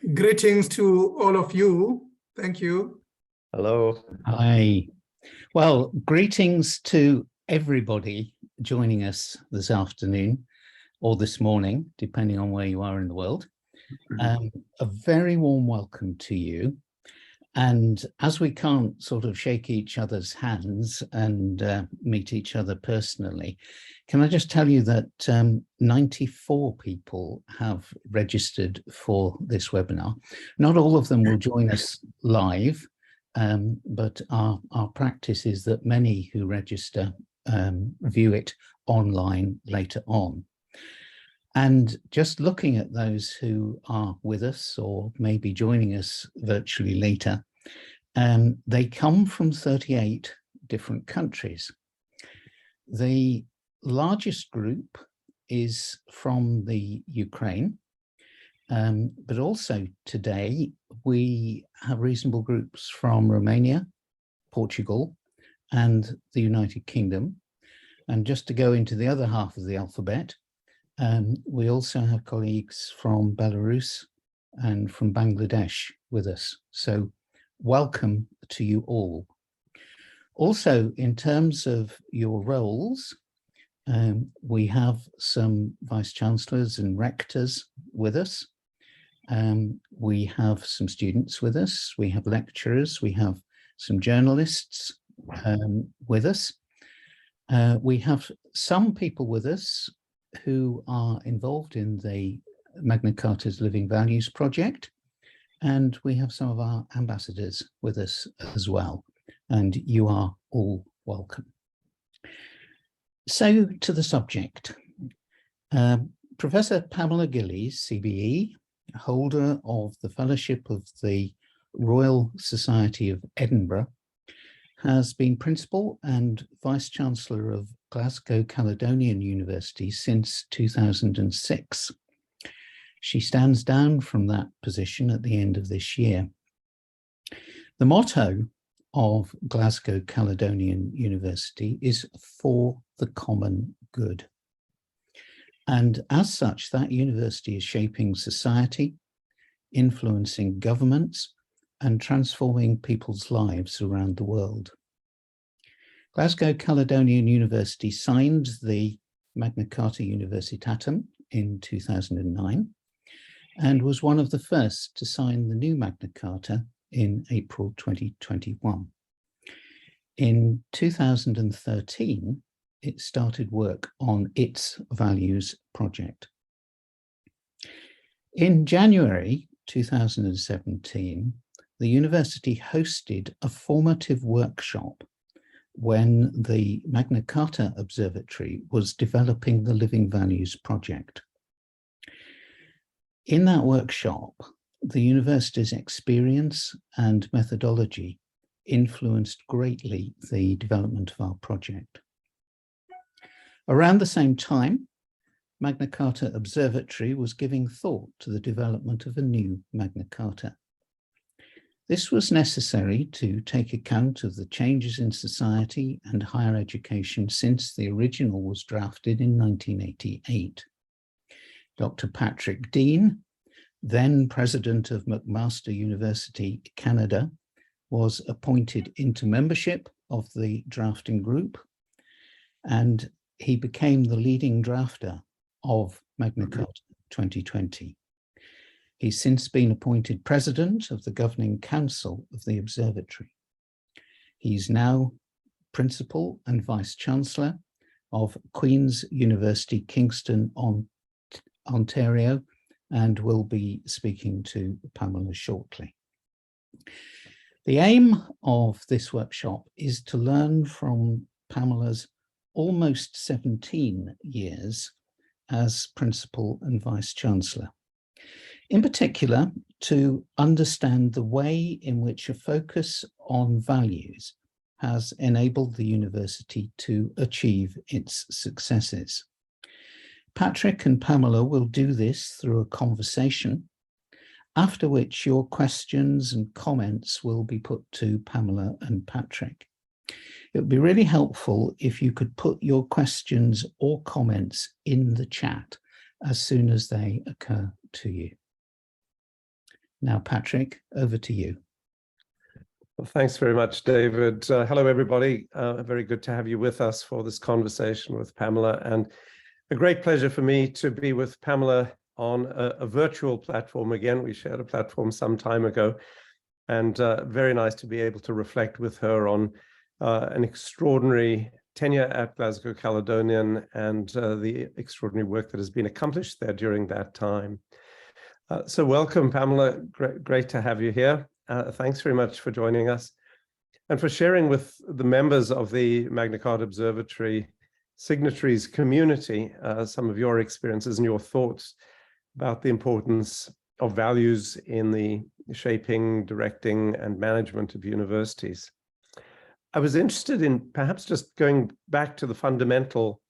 Greetings to all of you. Thank you. Hello. Hi. Well, greetings to everybody joining us this afternoon or this morning, depending on where you are in the world. A very warm welcome to you. And as we can't sort of shake each other's hands and meet each other personally, can I just tell you that 94 people have registered for this webinar. Not all of them will join us live, but our practice is that many who register view it online later on. And just looking at those who are with us or maybe joining us virtually later, they come from 38 different countries. The largest group is from the Ukraine, but also today we have reasonable groups from Romania, Portugal, and the United Kingdom. And just to go into the other half of the alphabet, we also have colleagues from Belarus and from Bangladesh with us. So welcome to you all. Also, in terms of your roles, we have some vice chancellors and rectors with us. We have some students with us. We have lecturers. We have some journalists with us. We have some people with us who are involved in the Magna Carta's Living Values project, and we have some of our ambassadors with us as well, and you are all welcome. So to the subject. Professor Pamela Gillies, CBE, holder of the Fellowship of the Royal Society of Edinburgh, has been Principal and Vice-Chancellor of Glasgow Caledonian University since 2006. She stands down from that position at the end of this year. The motto of Glasgow Caledonian University is "For the Common Good." And as such, that university is shaping society, influencing governments, and transforming people's lives around the world. Glasgow Caledonian University signed the Magna Carta Universitatum in 2009 and was one of the first to sign the new Magna Carta in April 2021. In 2013, it started work on its values project. In January 2017, the university hosted a formative workshop when the Magna Carta Observatory was developing the Living Values project. In that workshop, the university's experience and methodology influenced greatly the development of our project. Around the same time, Magna Carta Observatory was giving thought to the development of a new Magna Carta. This was necessary to take account of the changes in society and higher education since the original was drafted in 1988. Dr. Patrick Dean, then president of McMaster University, Canada, was appointed into membership of the drafting group, and he became the leading drafter of Magna Carta 2020. He's since been appointed president of the governing council of the observatory. He's now principal and vice chancellor of Queen's University, Kingston, Ontario, and will be speaking to Pamela shortly. The aim of this workshop is to learn from Pamela's almost 17 years as principal and vice chancellor. In particular, to understand the way in which a focus on values has enabled the university to achieve its successes. Patrick and Pamela will do this through a conversation, after which your questions and comments will be put to Pamela and Patrick. It would be really helpful if you could put your questions or comments in the chat as soon as they occur to you. Now, Patrick, over to you. Well, thanks very much, David. Hello, everybody. Very good to have you with us for this conversation with Pamela, and a great pleasure for me to be with Pamela on a virtual platform again. We shared a platform some time ago, and very nice to be able to reflect with her on an extraordinary tenure at Glasgow Caledonian and the extraordinary work that has been accomplished there during that time. So welcome, Pamela. Great to have you here. Thanks very much for joining us and for sharing with the members of the Magna Carta Observatory signatories community some of your experiences and your thoughts about the importance of values in the shaping, directing, and management of universities. I was interested in perhaps just going back to the fundamental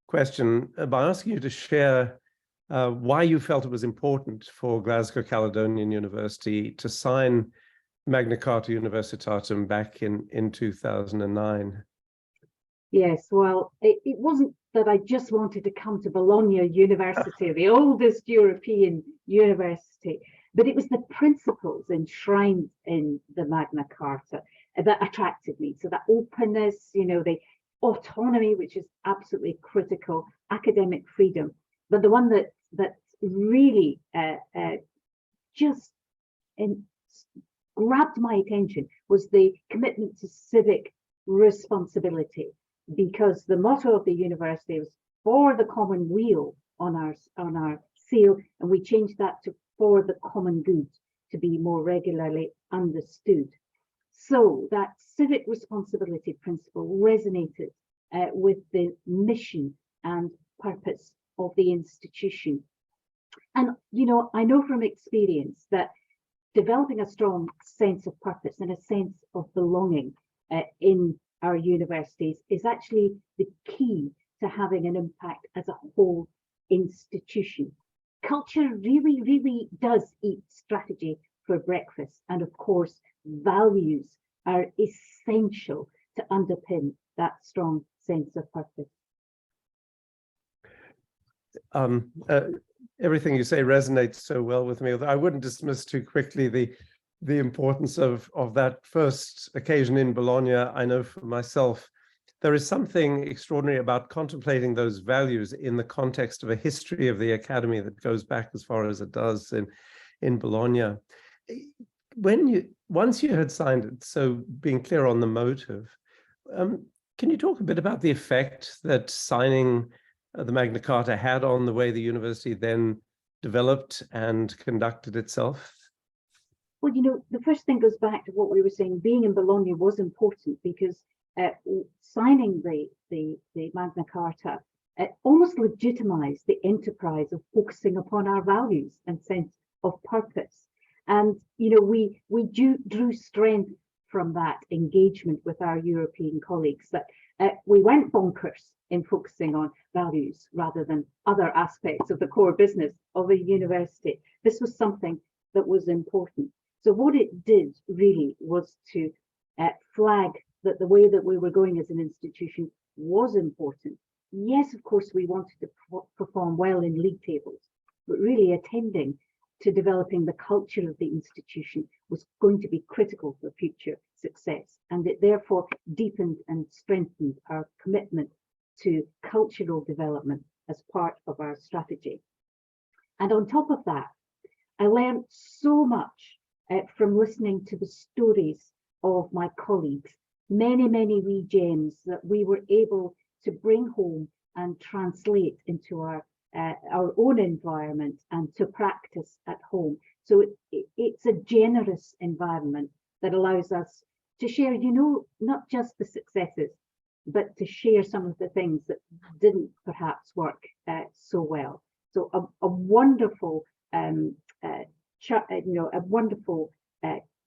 question by asking you to share why you felt it was important for Glasgow Caledonian University to sign Magna Carta Universitatum back in 2009. Yes, well, it wasn't that I just wanted to come to Bologna University, the oldest European university, but it was the principles enshrined in the Magna Carta that attracted me. So that openness, you know, the autonomy, which is absolutely critical, academic freedom. But the one that really just grabbed my attention was the commitment to civic responsibility, because the motto of the university was "for the common weal" on our seal, and we changed that to "for the common good" to be more regularly understood. So that civic responsibility principle resonated with the mission and purpose of the institution. And, you know, I know from experience that developing a strong sense of purpose and a sense of belonging in our universities is actually the key to having an impact as a whole institution. Culture really, really does eat strategy for breakfast. And of course, values are essential to underpin that strong sense of purpose. Everything you say resonates so well with me. I wouldn't dismiss too quickly the importance of that first occasion in Bologna. I know for myself, there is something extraordinary about contemplating those values in the context of a history of the academy that goes back as far as it does in Bologna. Once you had signed it, so being clear on the motive, can you talk a bit about the effect that signing the Magna Carta had on the way the university then developed and conducted itself? Well, you know, the first thing goes back to what we were saying. Being in Bologna was important because signing the Magna Carta almost legitimized the enterprise of focusing upon our values and sense of purpose. And, you know, we drew strength from that engagement with our European colleagues, that we went bonkers in focusing on values rather than other aspects of the core business of a university. This was something that was important. So what it did really was to flag that the way that we were going as an institution was important. Yes, of course, we wanted to perform well in league tables, but really attending to developing the culture of the institution was going to be critical for future success. And it therefore deepened and strengthened our commitment to cultural development as part of our strategy. And on top of that, I learned so much from listening to the stories of my colleagues, many wee gems that we were able to bring home and translate into our own environment and to practice at home. So it's a generous environment that allows us to share, you know, not just the successes, but to share some of the things that didn't perhaps work so well. So a wonderful, a wonderful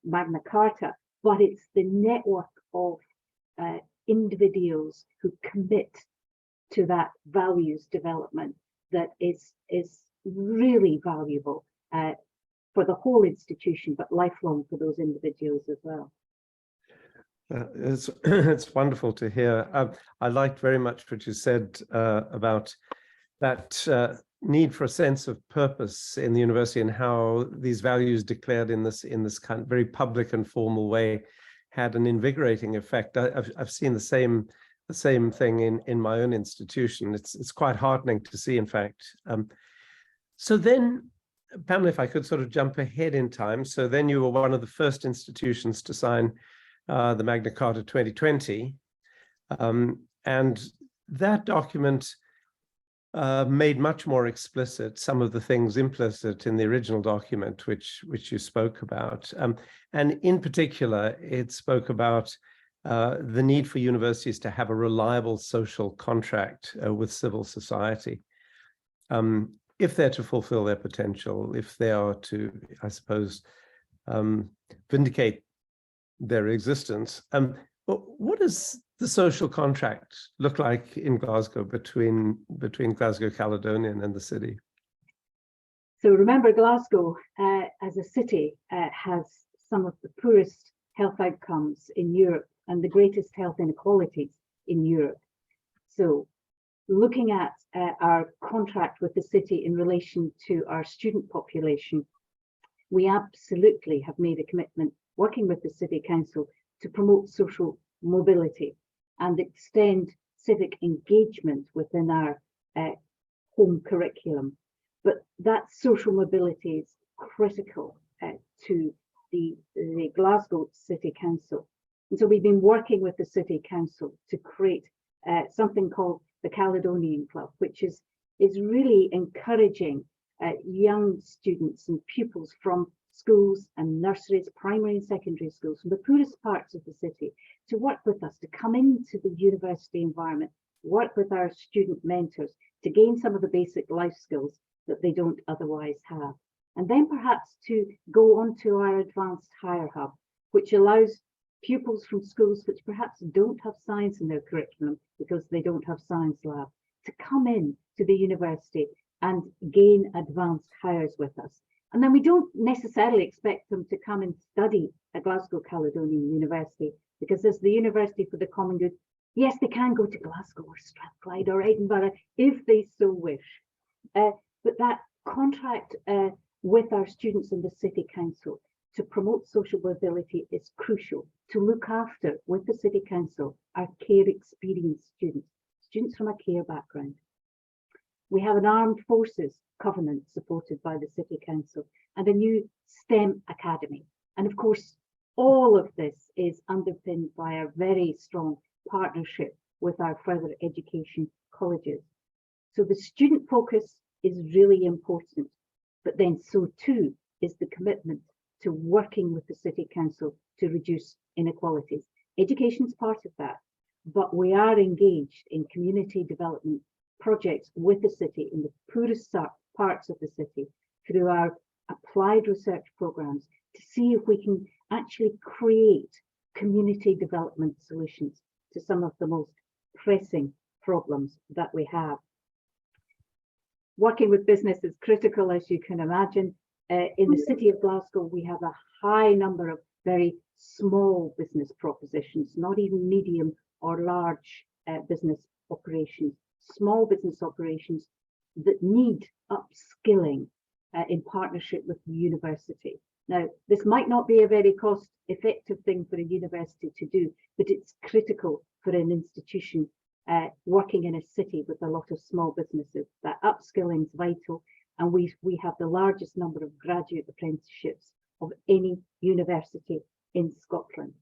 Magna Carta, but it's the network of individuals who commit to that values development that is really valuable for the whole institution, but lifelong for those individuals as well. It's wonderful to hear. I liked very much what you said about that need for a sense of purpose in the university and how these values declared in this kind of very public and formal way had an invigorating effect. I've seen the same thing in my own institution. It's quite heartening to see, in fact. So then, Pamela, if I could sort of jump ahead in time. So then you were one of the first institutions to sign the Magna Carta 2020. And that document made much more explicit some of the things implicit in the original document, which you spoke about. And in particular, it spoke about the need for universities to have a reliable social contract with civil society. If they're to fulfill their potential, if they are to, I suppose, vindicate their existence. What does the social contract look like in Glasgow between Glasgow Caledonian and the city? So remember, Glasgow as a city has some of the poorest health outcomes in Europe and the greatest health inequalities in Europe. So looking at our contract with the city in relation to our student population, we absolutely have made a commitment working with the City Council to promote social mobility and extend civic engagement within our home curriculum. But that social mobility is critical to the Glasgow City Council. And so we've been working with the City Council to create something called the Caledonian Club, which is really encouraging young students and pupils from schools and nurseries, primary and secondary schools, from the poorest parts of the city, to work with us, to come into the university environment, work with our student mentors, to gain some of the basic life skills that they don't otherwise have. And then perhaps to go on to our advanced higher hub, which allows pupils from schools which perhaps don't have science in their curriculum because they don't have science lab, to come in to the university and gain advanced hires with us. And then we don't necessarily expect them to come and study at Glasgow Caledonian University, because as the University for the Common Good, yes, they can go to Glasgow or Strathclyde or Edinburgh if they so wish. But that contract with our students in the City Council to promote social mobility is crucial, to look after, with the City Council, our care experienced students from a care background. We have an armed forces covenant supported by the City Council and a new STEM academy. And of course, all of this is underpinned by a very strong partnership with our further education colleges. So the student focus is really important, but then so too is the commitment to working with the City Council to reduce inequalities. Education is part of that, but we are engaged in community development projects with the city in the poorest parts of the city through our applied research programs to see if we can actually create community development solutions to some of the most pressing problems that we have. Working with business is critical, as you can imagine. In the city of Glasgow, we have a high number of very small business propositions, not even medium or large business operations, small business operations that need upskilling in partnership with the university. Now, this might not be a very cost-effective thing for a university to do, but it's critical for an institution working in a city with a lot of small businesses. That upskilling is vital, and we have the largest number of graduate apprenticeships of any university in Scotland.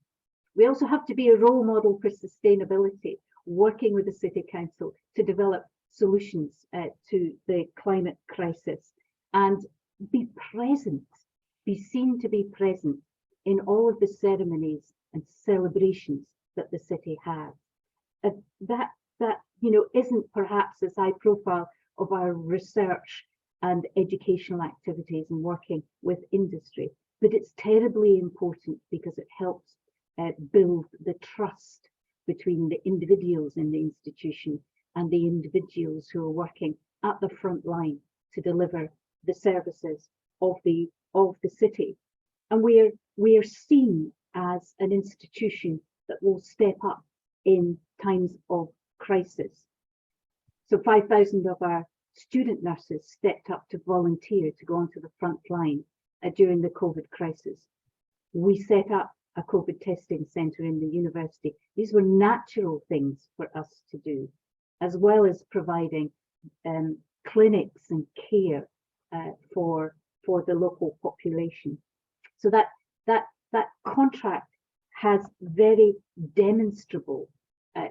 We also have to be a role model for sustainability, working with the City Council to develop solutions to the climate crisis and be present, be seen to be present in all of the ceremonies and celebrations that the city has. That isn't perhaps as high profile of our research and educational activities and working with industry, but it's terribly important because it helps build the trust between the individuals in the institution and the individuals who are working at the front line to deliver the services of the city. And we are seen as an institution that will step up in times of crisis. So 5,000 of our student nurses stepped up to volunteer to go onto the front line during the COVID crisis. We set up a COVID testing centre in the university. These were natural things for us to do, as well as providing clinics and care for the local population. So that contract has very demonstrable,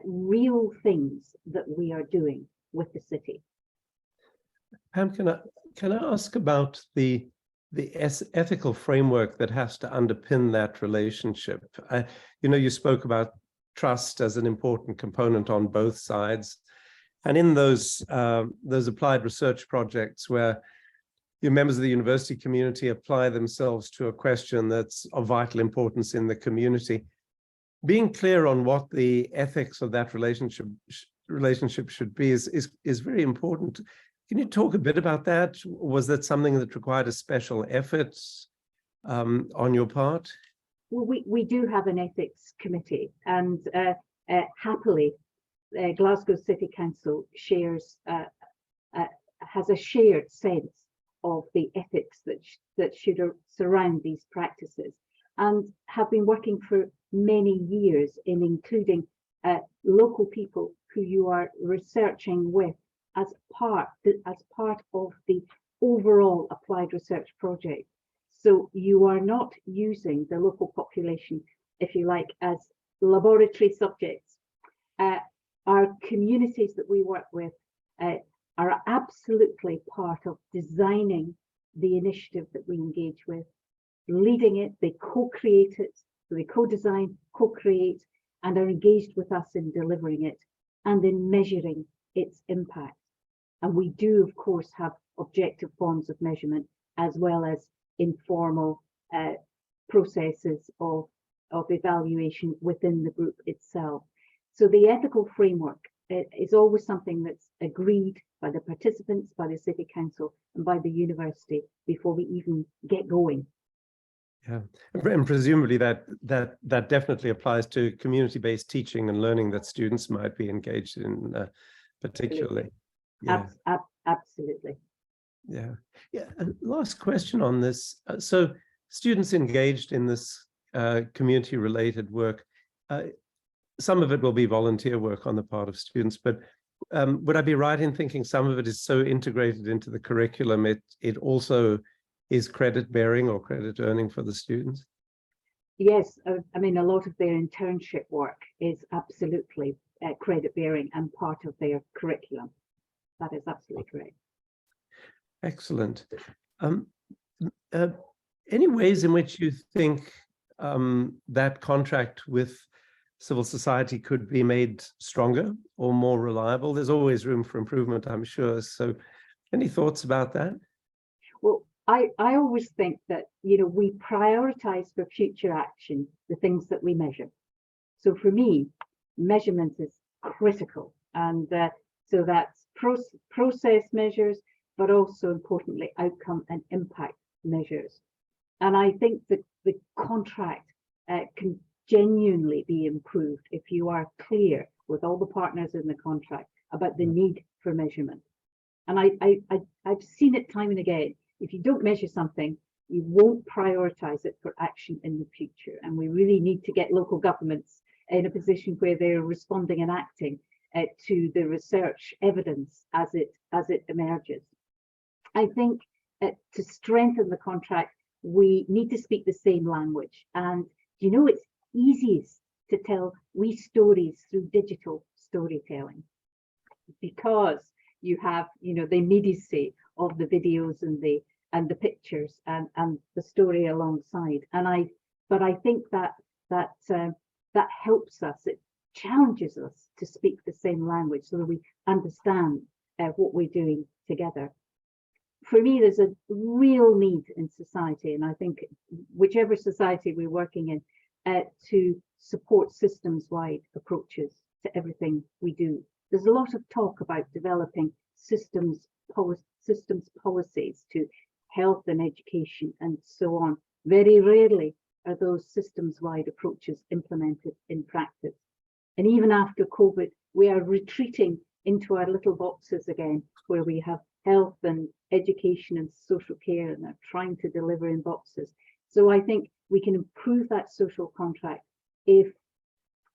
real things that we are doing with the city. Pam, can I ask about the ethical framework that has to underpin that relationship? You spoke about trust as an important component on both sides, and in those applied research projects where your members of the university community apply themselves to a question that's of vital importance in the community, being clear on what the ethics of that relationship should be is very important. Can you talk a bit about that? Was that something that required a special effort on your part? Well, we do have an ethics committee, and happily, Glasgow City Council has a shared sense of the ethics that should surround these practices, and have been working for many years in including local people who you are researching with as part of the overall applied research project. So you are not using the local population, if you like, as laboratory subjects. Our communities that we work with are absolutely part of designing the initiative that we engage with, leading it. They co-create it, so they co-design, co-create, and are engaged with us in delivering it and in measuring its impact. And we do, of course, have objective forms of measurement as well as informal processes of evaluation within the group itself. So the ethical framework is always something that's agreed by the participants, by the City Council, and by the university before we even get going. Yeah, and presumably that definitely applies to community-based teaching and learning that students might be engaged in, particularly. Yeah. Absolutely. Yeah. And last question on this. So students engaged in this community-related work, some of it will be volunteer work on the part of students, but would I be right in thinking some of it is so integrated into the curriculum, it also is credit bearing or credit earning for the students? Yes, I mean, a lot of their internship work is absolutely credit bearing and part of their curriculum. That is absolutely correct. Excellent. Any ways in which you think that contract with civil society could be made stronger or more reliable? There's always room for improvement, I'm sure. So any thoughts about that? Well, I always think that, we prioritize for future action the things that we measure. So for me, measurement is critical. And so that's process measures, but also importantly, outcome and impact measures. And I think that the contract can genuinely be improved if you are clear with all the partners in the contract about the need for measurement. And I've seen it time and again. If you don't measure something, you won't prioritize it for action in the future. And we really need to get local governments in a position where they're responding and acting to the research evidence as it emerges. I think to strengthen the contract, we need to speak the same language. And it's easiest to tell wee stories through digital storytelling, because you have the immediacy of the videos and the pictures and the story alongside. But I think that helps us. It challenges us to speak the same language so that we understand what we're doing together. For me, there's a real need in society, and I think whichever society we're working in, to support systems-wide approaches to everything we do. There's a lot of talk about developing systems policies to health and education and so on. Very rarely are those systems-wide approaches implemented in practice. And even after COVID, we are retreating into our little boxes again, where we have health and education and social care, and they're trying to deliver in boxes. So I think we can improve that social contract if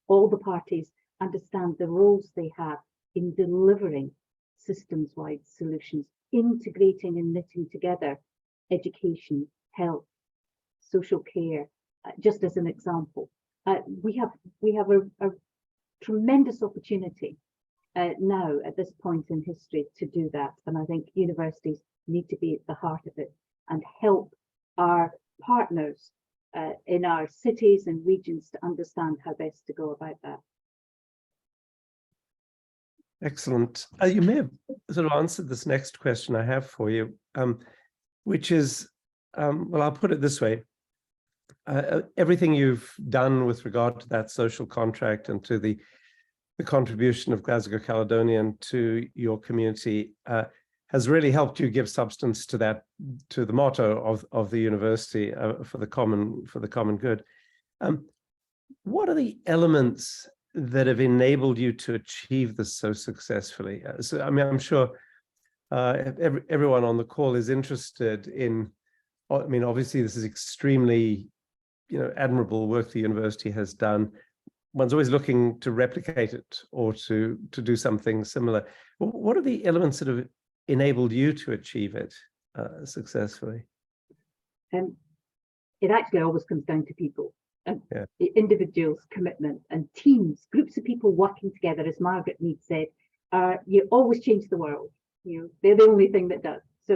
all the parties understand the roles they have in delivering systems-wide solutions, integrating and knitting together education, health, social care, just as an example. We have a tremendous opportunity now at this point in history to do that. And I think universities need to be at the heart of it and help our partners in our cities and regions to understand how best to go about that. Excellent. You may have sort of answered this next question I have for you, which is, well, I'll put it this way. Everything you've done with regard to that social contract and to the contribution of Glasgow Caledonian to your community has really helped you give substance to that, to the motto of the university for the common good. What are the elements that have enabled you to achieve this so successfully? So, I mean, I'm sure everyone on the call is interested in, I mean, obviously this is extremely, admirable work the university has done. One's always looking to replicate it or to do something similar. What are the elements that have enabled you to achieve it successfully? It actually always comes down to people. Individuals, commitment, and teams, groups of people working together, as Margaret Mead said, you always change the world. They're the only thing that does. So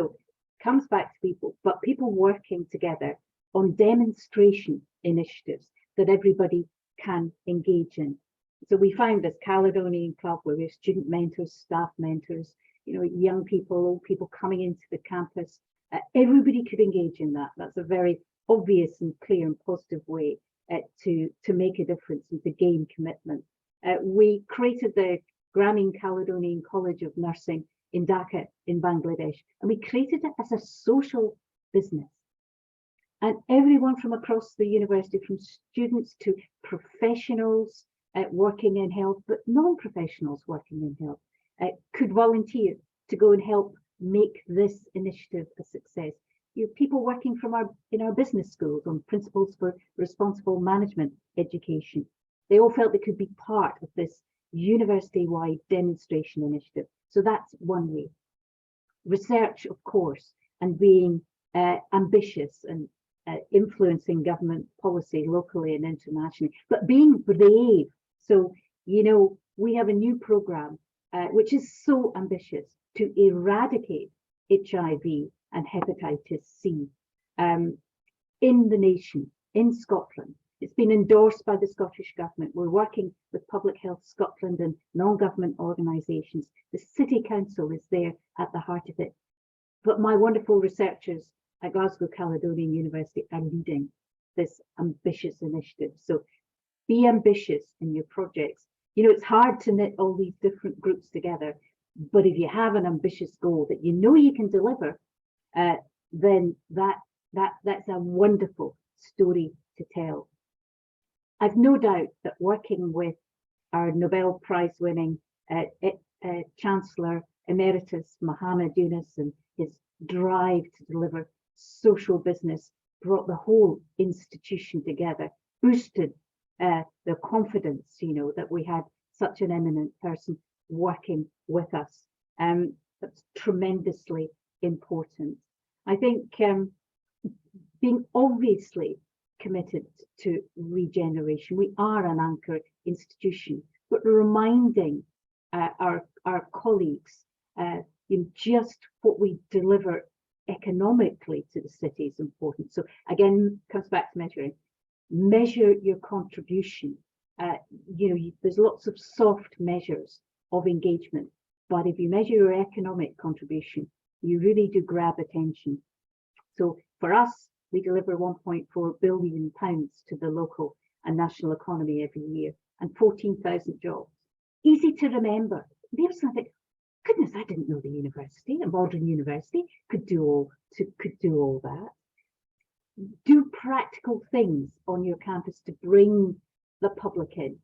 it comes back to people, but people working together on demonstration initiatives that everybody can engage in. So we found this Caledonian Club where we have student mentors, staff mentors, young people, old people coming into the campus. Everybody could engage in that. That's a very obvious and clear and positive way to make a difference and to gain commitment. We created the Grameen Caledonian College of Nursing in Dhaka in Bangladesh, and we created it as a social business. And everyone from across the university, from students to professionals working in health, but non-professionals working in health, could volunteer to go and help make this initiative a success. People working in our business schools on principles for responsible management education. They all felt they could be part of this university-wide demonstration initiative. So that's one way. Research, of course, and being ambitious and influencing government policy locally and internationally, but being brave. So, we have a new program which is so ambitious to eradicate HIV and hepatitis C in the nation, in Scotland. It's been endorsed by the Scottish Government. We're working with Public Health Scotland and non-government organisations. The City Council is there at the heart of it. But my wonderful researchers at Glasgow Caledonian University are leading this ambitious initiative. So be ambitious in your projects. It's hard to knit all these different groups together, but if you have an ambitious goal that you can deliver, then that's a wonderful story to tell. I've no doubt that working with our Nobel Prize winning Chancellor Emeritus Muhammad Yunus and his drive to deliver social business brought the whole institution together, boosted the confidence, that we had such an eminent person working with us. That's tremendously important. I think being obviously committed to regeneration, we are an anchor institution, but reminding our colleagues just what we deliver economically to the city is important. So again, comes back to measuring. Measure your contribution. There's lots of soft measures of engagement, but if you measure your economic contribution, you really do grab attention. So for us, we deliver £1.4 billion to the local and national economy every year, and 14,000 jobs. Easy to remember. People think, goodness, I didn't know the university, a modern university, could do all that. Do practical things on your campus to bring the public in.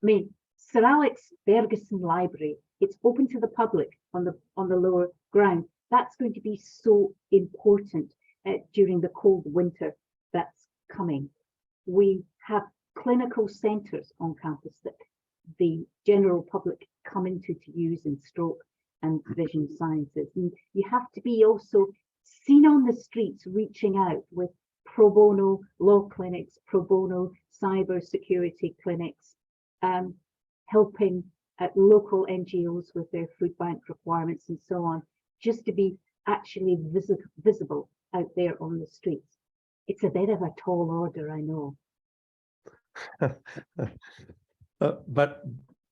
I mean, Sir Alex Ferguson Library, it's open to the public on the lower ground. that's going to be so important during the cold winter that's coming. We have clinical centres on campus that the general public come into to use in stroke and vision sciences. And you have to be also seen on the streets reaching out with pro bono law clinics, pro bono cyber security clinics, helping local NGOs with their food bank requirements and so on, just to be actually visible out there on the streets. It's a bit of a tall order, I know.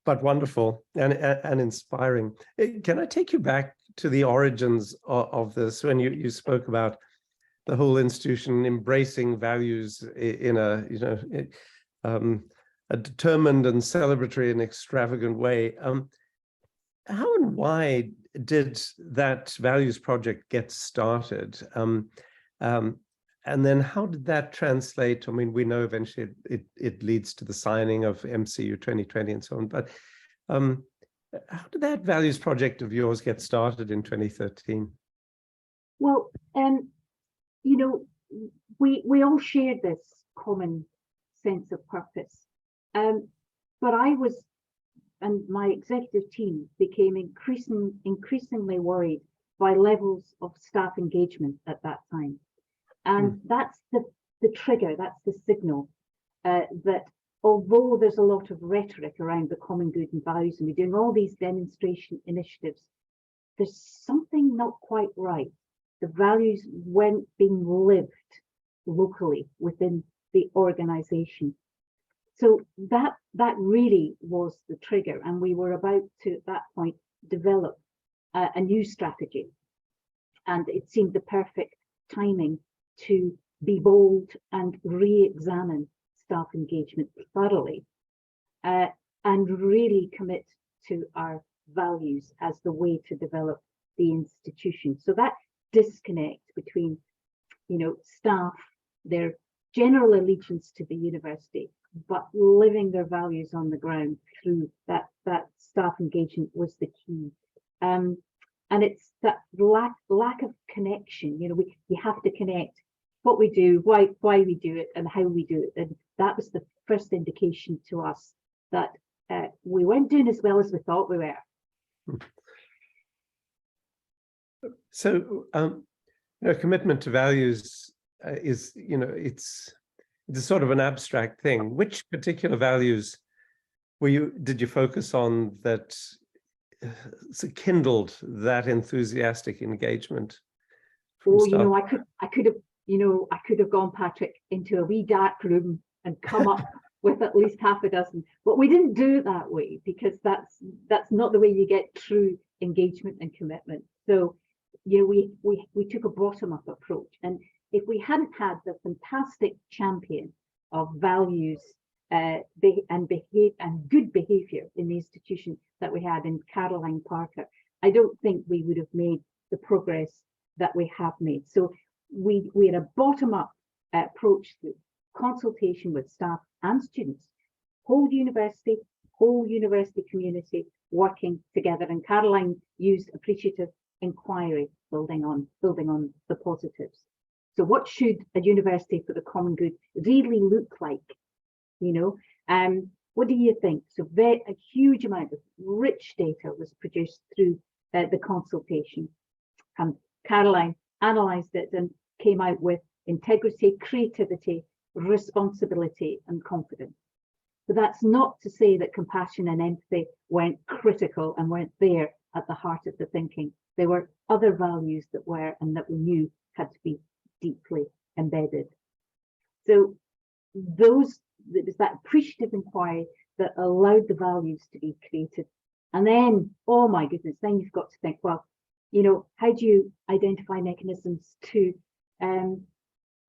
But wonderful and inspiring. Can I take you back to the origins of this, when you spoke about the whole institution embracing values in a, you know, a determined and celebratory and extravagant way? How and why did that values project get started? And then how did that translate? I mean, we know eventually it leads to the signing of MCU 2020 and so on, but how did that values project of yours get started in 2013? Well, you know, we all shared this common sense of purpose, but I was, and my executive team became increasingly worried by levels of staff engagement at that time. And that's the trigger, that's the signal that although there's a lot of rhetoric around the common good and values, and we're doing all these demonstration initiatives, there's something not quite right. The values weren't being lived locally within the organization. So that really was the trigger. And we were about to, at that point, develop a new strategy. And it seemed the perfect timing to be bold and re-examine staff engagement thoroughly and really commit to our values as the way to develop the institution. So that disconnect between, you know, staff, their general allegiance to the university, but living their values on the ground through that staff engagement was the key. And it's that lack of connection. You know, we have to connect what we do, why we do it, and how we do it. And that was the first indication to us that we weren't doing as well as we thought we were. So, you know, commitment to values is, you know, it's a sort of an abstract thing. Which particular values did you focus on that kindled that enthusiastic engagement? Oh, you know, I could have, you know, I could have gone, Patrick, into a wee dark room and come up with at least half a dozen, but we didn't do it that way, because that's not the way you get true engagement and commitment. So, you know, we took a bottom-up approach, and if we hadn't had the fantastic champion of values and good behaviour in the institution that we had in Caroline Parker, I don't think we would have made the progress that we have made. So we had a bottom-up approach through consultation with staff and students, whole university community working together. And Caroline used appreciative inquiry, building on the positives. So what should a university for the common good really look like? You know, what do you think? So a huge amount of rich data was produced through the consultation. Caroline analysed it and came out with integrity, creativity, responsibility, and confidence. But that's not to say that compassion and empathy weren't critical and weren't there at the heart of the thinking. There were other values that were, and that we knew had to be deeply embedded. So it was that appreciative inquiry that allowed the values to be created. And then, oh my goodness, then you've got to think, well, you know, how do you identify mechanisms to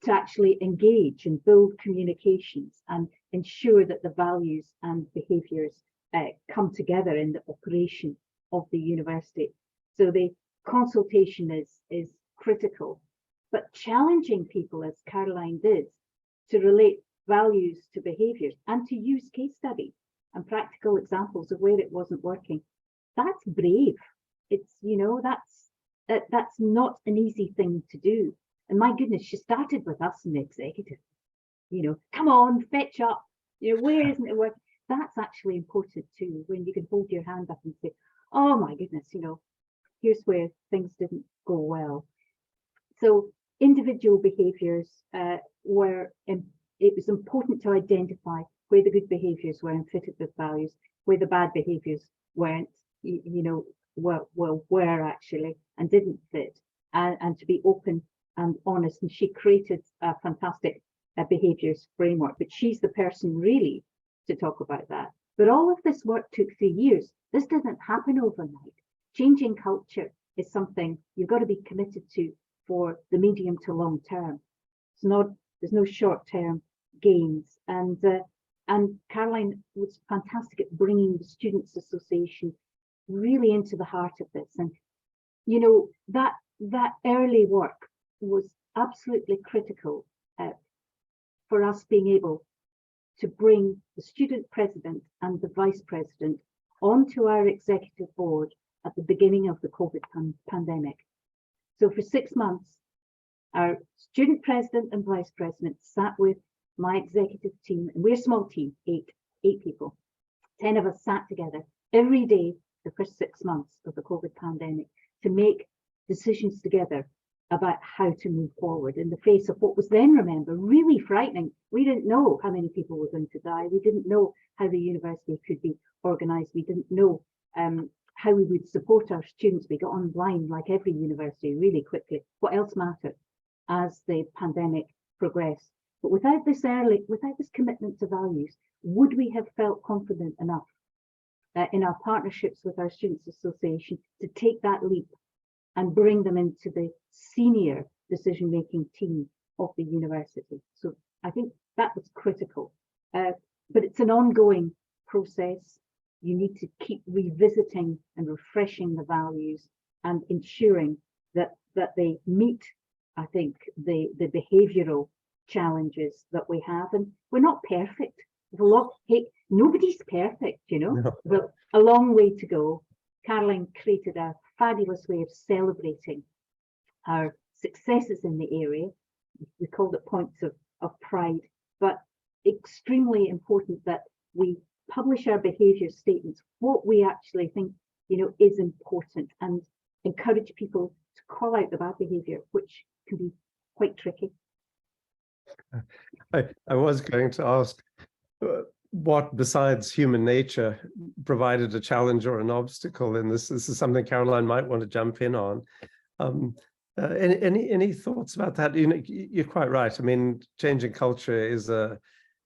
actually engage and build communications and ensure that the values and behaviours come together in the operation of the university? So the consultation is critical, but challenging people, as Caroline did, to relate values to behaviours and to use case studies and practical examples of where it wasn't working. That's brave. It's, you know, that's not an easy thing to do. And my goodness, she started with us in the executive. Come on, fetch up. Where isn't it working? That's actually important too, when you can hold your hand up and say, oh my goodness, here's where things didn't go well. So individual behaviours it was important to identify where the good behaviours were and fitted with values, where the bad behaviours weren't, were actually and didn't fit, and to be open and honest. And she created a fantastic behaviours framework, but she's the person really to talk about that. But all of this work took 3 years. This didn't happen overnight. Changing culture is something you've got to be committed to for the medium to long term. There's no short-term gains. And Caroline was fantastic at bringing the Students' Association really into the heart of this. And that early work was absolutely critical for us being able to bring the student president and the vice president onto our executive board at the beginning of the COVID pandemic. So for 6 months, our student president and vice president sat with my executive team, and we're a small team, eight people. 10 of us sat together every day the first 6 months of the COVID pandemic to make decisions together about how to move forward in the face of what was then, remember, really frightening. We didn't know how many people were going to die. We didn't know how the university could be organised. We didn't know how we would support our students. We got online, like every university, really quickly. What else mattered as the pandemic progressed? But without this commitment to values, would we have felt confident enough in our partnerships with our Students' Association to take that leap and bring them into the senior decision-making team of the university? So I think that was critical. But it's an ongoing process. You need to keep revisiting and refreshing the values and ensuring that they meet, I think, the behavioural challenges that we have. And we're not perfect. Nobody's perfect, No. but a long way to go. Caroline created a fabulous way of celebrating our successes in the area. We called it points of pride, but extremely important that we publish our behaviour statements, what we actually think, is important, and encourage people to call out the bad behaviour, which can be quite tricky. I was going to ask what, besides human nature, provided a challenge or an obstacle in this. This is something Caroline might want to jump in on. Any thoughts about that? You're quite right. I mean, changing culture is a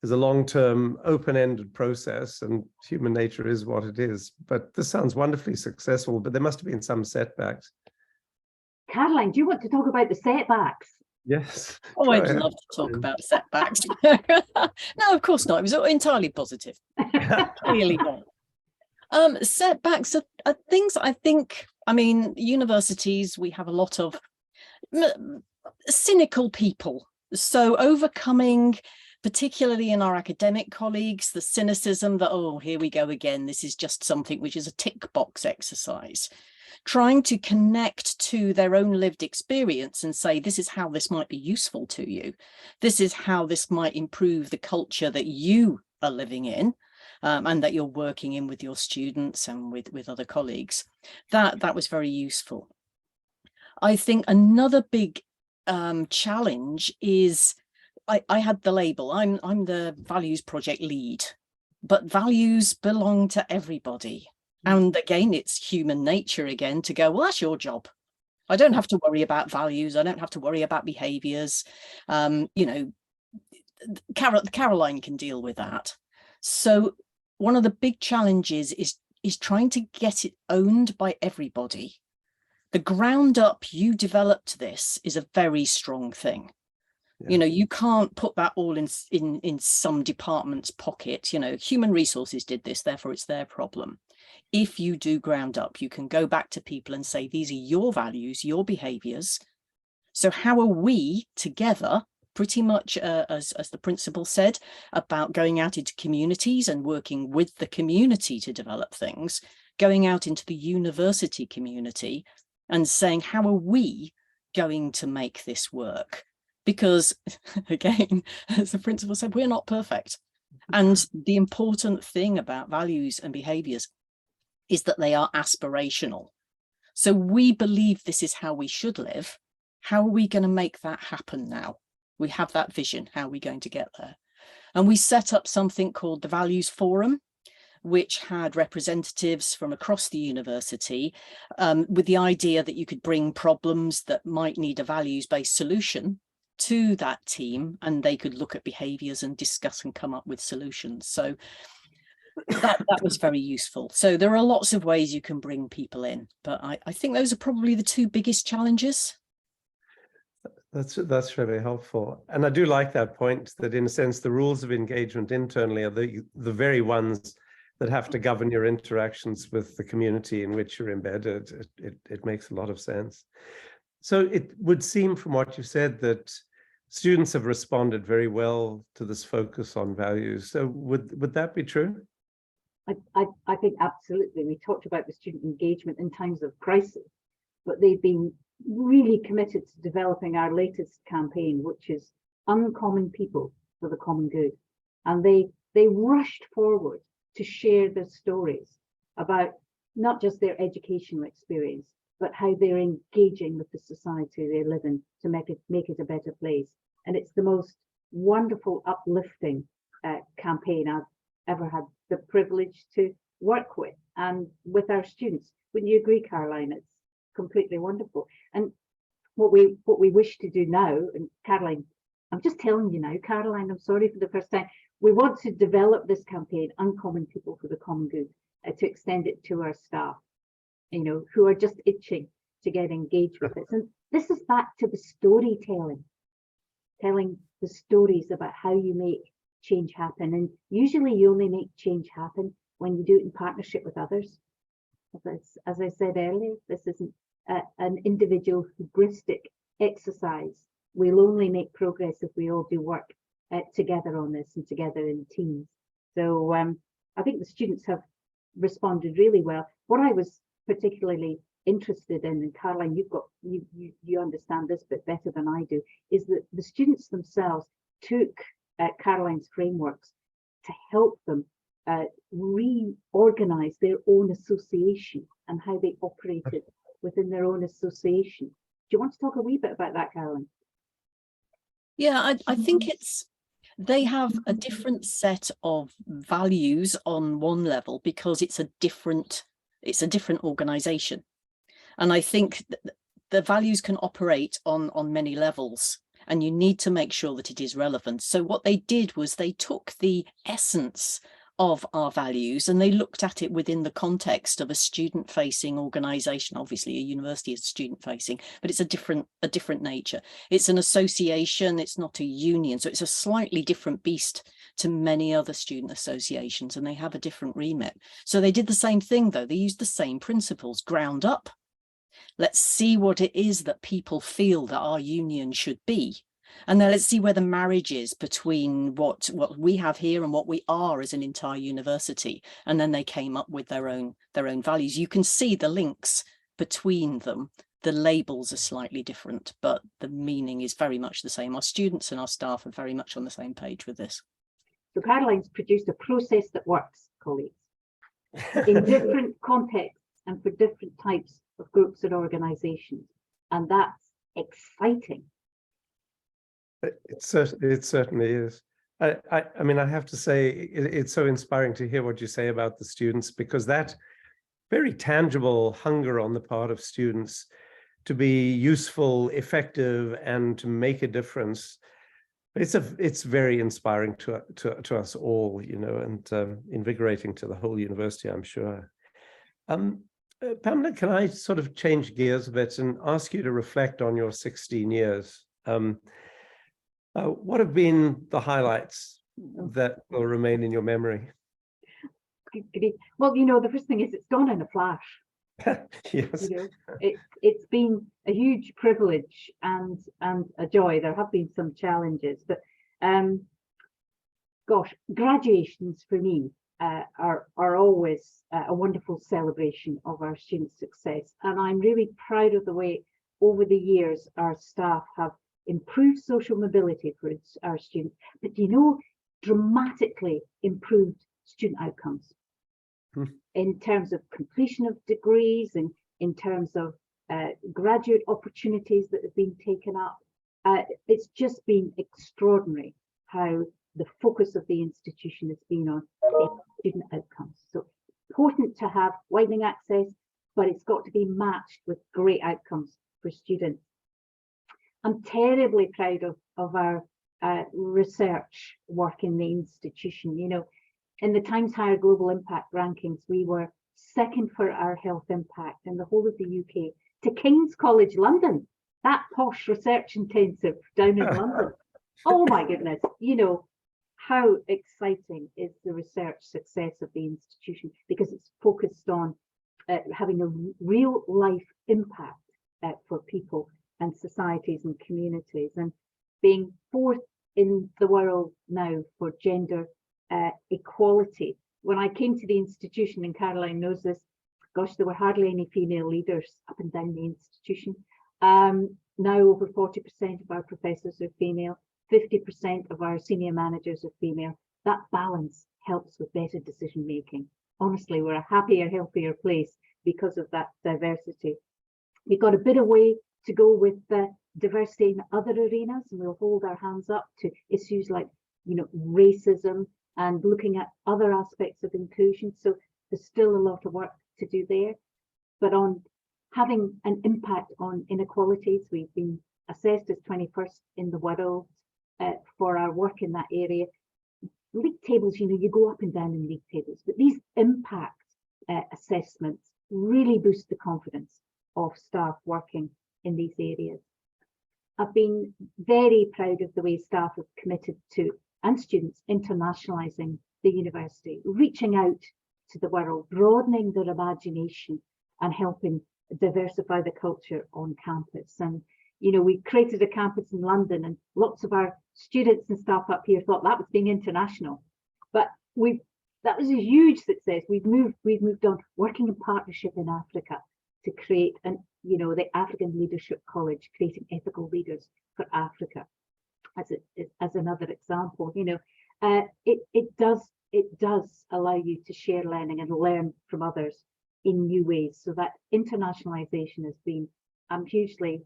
long-term, open-ended process, and human nature is what it is. But this sounds wonderfully successful, but there must have been some setbacks. Caroline, do you want to talk about the setbacks? Yes. Oh, I'd love to talk about setbacks. No, of course not. It was entirely positive. Clearly not. Setbacks are things, I think, I mean, universities, we have a lot of cynical people. So overcoming, particularly in our academic colleagues, the cynicism that, oh, here we go again, this is just something which is a tick box exercise. Trying to connect to their own lived experience and say, this is how this might be useful to you. This is how this might improve the culture that you are living in, and that you're working in with your students and with other colleagues. That was very useful. I think another big challenge is, I had the label, I'm the values project lead, but values belong to everybody. And again, it's human nature again to go, well, that's your job. I don't have to worry about values. I don't have to worry about behaviours. Caroline can deal with that. So one of the big challenges is trying to get it owned by everybody. The ground up, you developed this is a very strong thing. Yeah. You can't put that all in some department's pocket. Human resources did this, therefore it's their problem. If you do ground up, you can go back to people and say, these are your values, your behaviours. So how are we together, pretty much as the principal said, about going out into communities and working with the community to develop things, going out into the university community and saying, how are we going to make this work? Because again, as the principal said, we're not perfect. And the important thing about values and behaviors is that they are aspirational. So we believe this is how we should live. How are we going to make that happen now? We have that vision. How are we going to get there? And we set up something called the Values Forum, which had representatives from across the university, with the idea that you could bring problems that might need a values-based solution to that team, and they could look at behaviours and discuss and come up with solutions. So that was very useful. So there are lots of ways you can bring people in, but I think those are probably the two biggest challenges. That's really helpful. And I do like that point that, in a sense, the rules of engagement internally are the very ones that have to govern your interactions with the community in which you're embedded. It makes a lot of sense. So it would seem from what you said that students have responded very well to this focus on values. So would that be true? I think absolutely. We talked about the student engagement in times of crisis, but they've been really committed to developing our latest campaign, which is Uncommon People for the Common Good. And they rushed forward to share their stories about not just their educational experience, but how they're engaging with the society they live in to make it a better place. And it's the most wonderful, uplifting campaign I've ever had the privilege to work with and with our students. Wouldn't you agree, Caroline? It's completely wonderful. And what we wish to do now, and Caroline, I'm just telling you now, Caroline, I'm sorry for the first time, we want to develop this campaign, Uncommon People for the Common Good, to extend it to our staff, you know, who are just itching to get engaged with this. And this is back to the storytelling, telling the stories about how you make change happen. And usually you only make change happen when you do it in partnership with others. As I said earlier, this isn't an individual hubristic exercise. We'll only make progress if we all do work together on this and together in teams. So I think the students have responded really well. What I was particularly interested in, and Caroline, you understand this bit better than I do, is that the students themselves took Caroline's frameworks to help them reorganize their own association and how they operated within their own association. Do you want to talk a wee bit about that, Caroline? Yeah, I think they have a different set of values on one level because it's a different organization. And I think the values can operate on many levels, and you need to make sure that it is relevant. So what they did was they took the essence of our values and they looked at it within the context of a student-facing organization. Obviously a university is student-facing, but it's a different nature. It's an association, it's not a union, so it's a slightly different beast to many other student associations, and they have a different remit. So they did the same thing though. They used the same principles, ground up. Let's see what it is that people feel that our union should be. And then let's see where the marriage is between what we have here and what we are as an entire university. And then they came up with their own values. You can see the links between them. The labels are slightly different, but the meaning is very much the same. Our students and our staff are very much on the same page with this. So Caroline's produced a process that works, colleagues, in different contexts and for different types of groups and organizations. And that's exciting. It certainly is. I mean, I have to say, it's so inspiring to hear what you say about the students, because that very tangible hunger on the part of students to be useful, effective, and to make a difference, it's very inspiring to us all, you know, and invigorating to the whole university, I'm sure. Pamela, can I sort of change gears a bit and ask you to reflect on your 16 years? What have been the highlights that will remain in your memory? Well, you know, the first thing is it's gone in a flash. Yes. You know, it's been a huge privilege and a joy. There have been some challenges, but gosh, graduations for me are always a wonderful celebration of our students' success. And I'm really proud of the way over the years our staff have improved social mobility for our students, but dramatically improved student outcomes in terms of completion of degrees and in terms of graduate opportunities that have been taken up. It's just been extraordinary how the focus of the institution has been on student outcomes. So important to have widening access, but it's got to be matched with great outcomes for students. I'm terribly proud of our research work in the institution. In the Times Higher Global Impact rankings, we were second for our health impact in the whole of the UK to King's College London, that posh research intensive down in London. Oh my goodness, how exciting is the research success of the institution, because it's focused on having a real life impact for people and societies and communities, and being fourth in the world now for gender equality. When I came to the institution, and Caroline knows this, gosh, there were hardly any female leaders up and down the institution. Now over 40% of our professors are female, 50% of our senior managers are female. That balance helps with better decision making. Honestly, we're a happier, healthier place because of that diversity. We've got a bit of way to go with diversity in other arenas, and we'll hold our hands up to issues like racism and looking at other aspects of inclusion. So there's still a lot of work to do there. But on having an impact on inequalities, we've been assessed as 21st in the world for our work in that area. League tables, you go up and down in league tables, but these impact assessments really boost the confidence of staff working in these areas. I've been very proud of the way staff have committed to, and students, internationalising the university, reaching out to the world, broadening their imagination and helping diversify the culture on campus. And we created a campus in London, and lots of our students and staff up here thought that was being international, but that was a huge success. We've moved on, working in partnership in Africa to create the African Leadership College, creating ethical leaders for Africa as another example. It does allow you to share learning and learn from others in new ways. So that internationalization has been, I'm hugely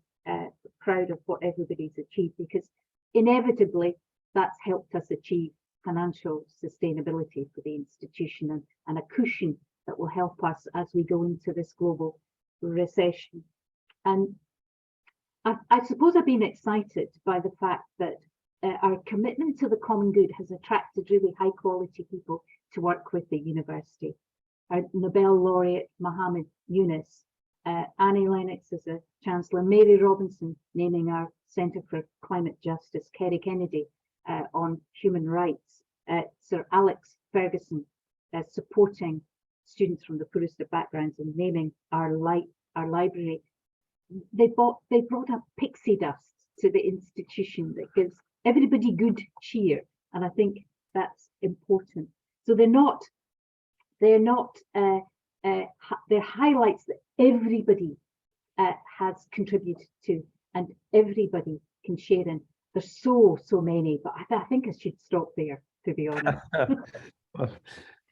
proud of what everybody's achieved, because inevitably that's helped us achieve financial sustainability for the institution and a cushion that will help us as we go into this global recession. And I suppose I've been excited by the fact that our commitment to the common good has attracted really high quality people to work with the university. Our Nobel laureate Mohammed Yunus, Annie Lennox as a Chancellor, Mary Robinson naming our Centre for Climate Justice, Kerry Kennedy on human rights, Sir Alex Ferguson supporting students from the poorest of backgrounds and naming our library. They brought up pixie dust to the institution that gives everybody good cheer, and I think that's important. So they're highlights that everybody has contributed to and everybody can share in. There's so many, but I think I should stop there, to be honest.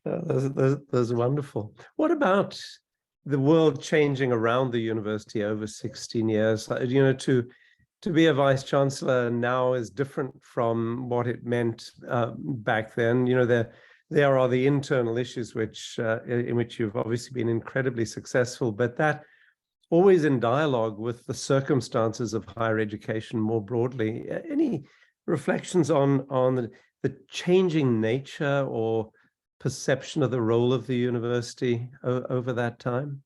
That's wonderful. What about the world changing around the university over 16 years? To be a vice chancellor now is different from what it meant back then. There are the internal issues in which you've obviously been incredibly successful, but that always in dialogue with the circumstances of higher education more broadly. Any reflections on the changing nature or perception of the role of the university over that time?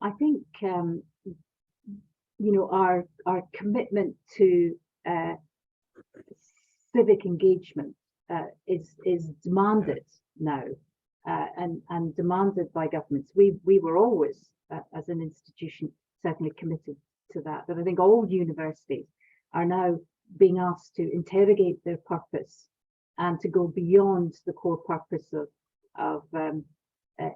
I think our commitment to civic engagement is demanded now and demanded by governments. We were always, as an institution, certainly committed to that. But I think all universities are now being asked to interrogate their purpose and to go beyond the core purpose of